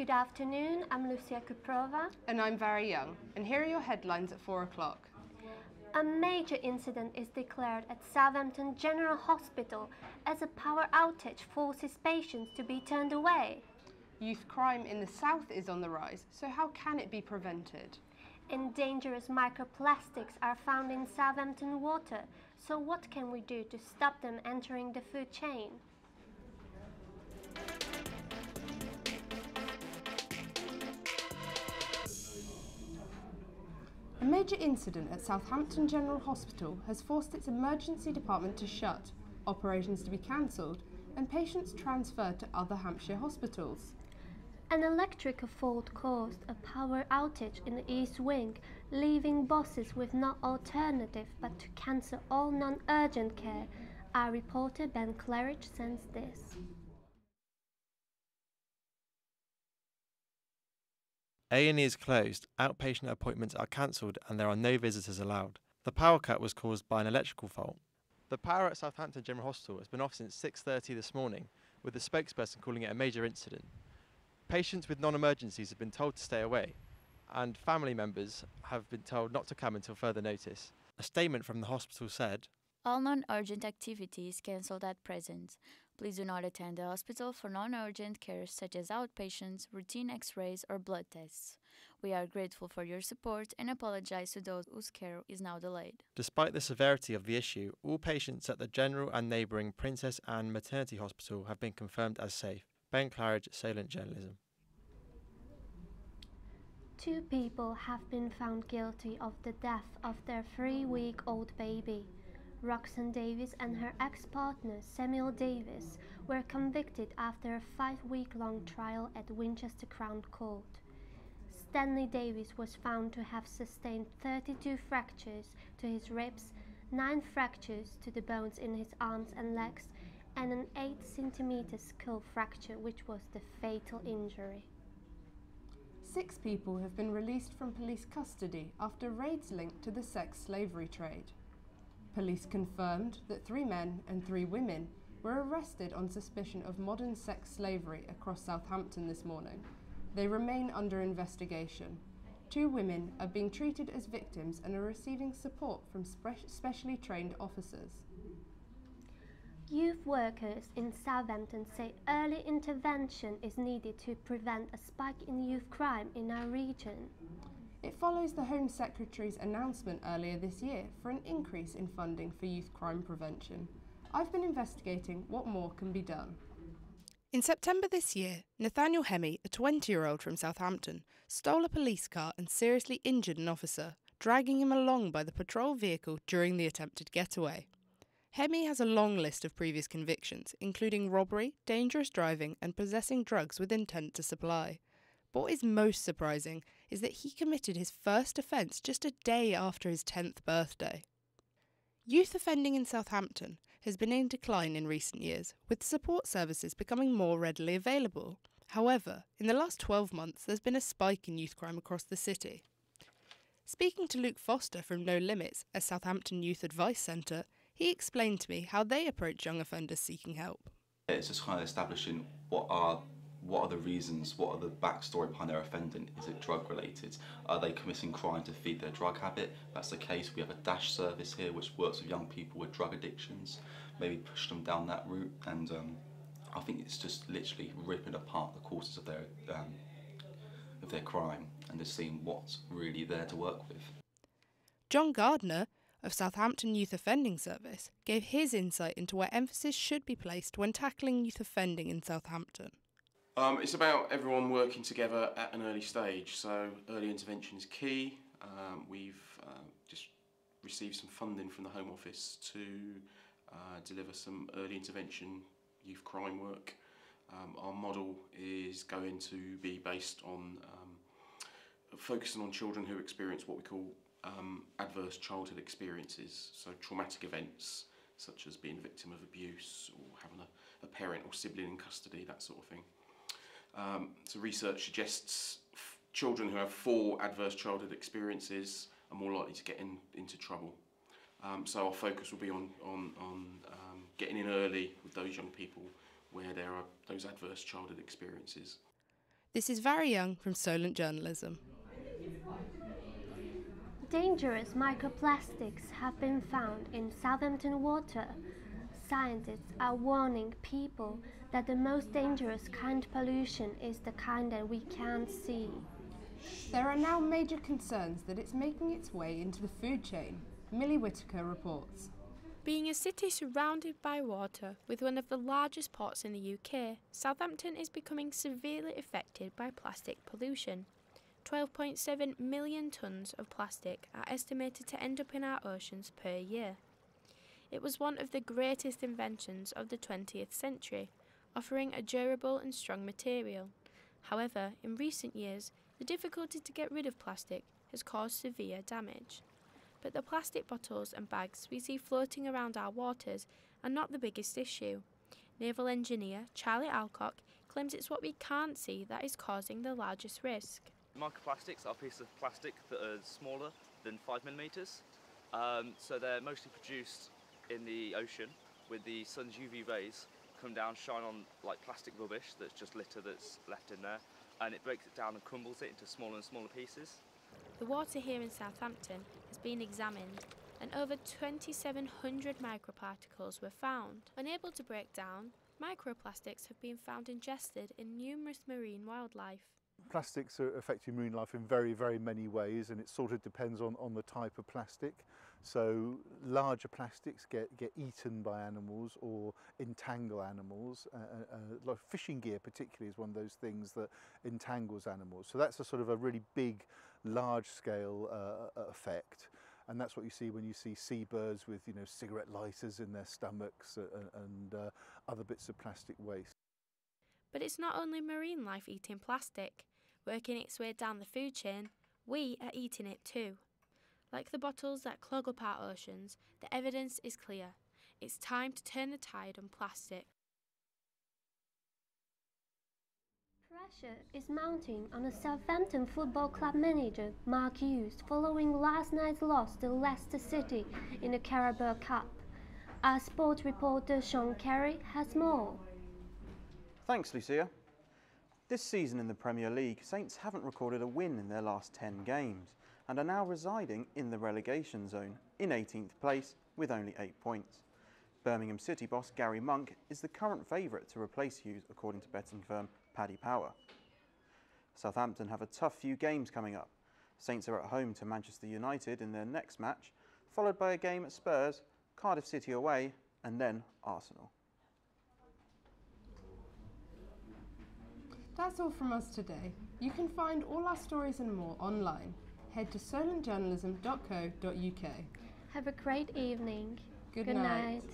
Good afternoon, I'm Lucia Kuprova. And I'm very young, and here are your headlines at 4 o'clock. A major incident is declared at Southampton General Hospital as a power outage forces patients to be turned away. Youth crime in the south is on the rise, so how can it be prevented? And dangerous microplastics are found in Southampton water, so what can we do to stop them entering the food chain? A major incident at Southampton General Hospital has forced its emergency department to shut, operations to be cancelled, and patients transferred to other Hampshire hospitals. An electrical fault caused a power outage in the East Wing, leaving bosses with no alternative but to cancel all non-urgent care. Our reporter Ben Claridge sends this. A&E is closed, outpatient appointments are cancelled and there are no visitors allowed. The power cut was caused by an electrical fault. The power at Southampton General Hospital has been off since 6:30 this morning, with the spokesperson calling it a major incident. Patients with non-emergencies have been told to stay away, and family members have been told not to come until further notice. A statement from the hospital said, "All non-urgent activities cancelled at present. Please do not attend the hospital for non-urgent care such as outpatients, routine x-rays or blood tests. We are grateful for your support and apologise to those whose care is now delayed." Despite the severity of the issue, all patients at the General and neighbouring Princess Anne Maternity Hospital have been confirmed as safe. Ben Claridge, Solent Journalism. 2 people have been found guilty of the death of their 3-week-old baby. Roxanne Davis and her ex-partner Samuel Davis were convicted after a 5-week-long trial at Winchester Crown Court. Stanley Davis was found to have sustained 32 fractures to his ribs, 9 fractures to the bones in his arms and legs, and an 8-centimeter skull fracture, which was the fatal injury. 6 people have been released from police custody after raids linked to the sex slavery trade. Police confirmed that 3 men and 3 women were arrested on suspicion of modern sex slavery across Southampton this morning. They remain under investigation. 2 women are being treated as victims and are receiving support from specially trained officers. Youth workers in Southampton say early intervention is needed to prevent a spike in youth crime in our region. It follows the Home Secretary's announcement earlier this year for an increase in funding for youth crime prevention. I've been investigating what more can be done. In September this year, Nathaniel Hemme, a 20-year-old from Southampton, stole a police car and seriously injured an officer, dragging him along by the patrol vehicle during the attempted getaway. Hemme has a long list of previous convictions, including robbery, dangerous driving and possessing drugs with intent to supply. But what is most surprising is that he committed his first offence just a day after his 10th birthday. Youth offending in Southampton has been in decline in recent years, with support services becoming more readily available. However, in the last 12 months there's been a spike in youth crime across the city. Speaking to Luke Foster from No Limits, a Southampton Youth Advice Centre, he explained to me how they approach young offenders seeking help. It's just kind of establishing what are the reasons, what are the backstory behind their offending. Is it drug related? Are they committing crime to feed their drug habit? If that's the case, we have a DASH service here which works with young people with drug addictions, maybe push them down that route, and I think it's just literally ripping apart the causes of their crime and just seeing what's really there to work with. John Gardner of Southampton Youth Offending Service gave his insight into where emphasis should be placed when tackling youth offending in Southampton. It's about everyone working together at an early stage, so early intervention is key. We've just received some funding from the Home Office to deliver some early intervention youth crime work. Our model is going to be based on focusing on children who experience what we call adverse childhood experiences, so traumatic events such as being a victim of abuse or having a parent or sibling in custody, that sort of thing. So research suggests children who have 4 adverse childhood experiences are more likely to get into trouble. So our focus will be on getting in early with those young people where there are those adverse childhood experiences. This is Very Young from Solent Journalism. Dangerous microplastics have been found in Southampton water. Scientists are warning people that the most dangerous kind of pollution is the kind that we can't see. There are now major concerns that it's making its way into the food chain. Millie Whitaker reports. Being a city surrounded by water with one of the largest ports in the UK, Southampton is becoming severely affected by plastic pollution. 12.7 million tonnes of plastic are estimated to end up in our oceans per year. It was one of the greatest inventions of the 20th century, offering a durable and strong material. However, in recent years, the difficulty to get rid of plastic has caused severe damage. But the plastic bottles and bags we see floating around our waters are not the biggest issue. Naval engineer Charlie Alcock claims it's what we can't see that is causing the largest risk. Microplastics are pieces of plastic that are smaller than 5mm, so they're mostly produced in the ocean with the sun's UV rays come down, shine on like plastic rubbish that's just litter that's left in there, and it breaks it down and crumbles it into smaller and smaller pieces. The water here in Southampton has been examined and over 2,700 microparticles were found. Unable to break down, microplastics have been found ingested in numerous marine wildlife. Plastics are affecting marine life in very, very many ways, and it sort of depends on the type of plastic. So larger plastics get eaten by animals or entangle animals. Like fishing gear particularly is one of those things that entangles animals. So that's a sort of a really big, large-scale effect. And that's what you see when you see seabirds with, you know, cigarette lighters in their stomachs and other bits of plastic waste. But it's not only marine life eating plastic. Working its way down the food chain, we are eating it too. Like the bottles that clog up our oceans, the evidence is clear. It's time to turn the tide on plastic. Pressure is mounting on a Southampton Football Club manager, Mark Hughes, following last night's loss to Leicester City in the Carabao Cup. Our sport reporter Sean Carey has more. Thanks, Lucia. This season in the Premier League, Saints haven't recorded a win in their last 10 games and are now residing in the relegation zone in 18th place with only 8 points. Birmingham City boss Gary Monk is the current favourite to replace Hughes according to betting firm Paddy Power. Southampton have a tough few games coming up. Saints are at home to Manchester United in their next match, followed by a game at Spurs, Cardiff City away and then Arsenal. That's all from us today. You can find all our stories and more online. Head to solentjournalism.co.uk. Have a great evening. Good night.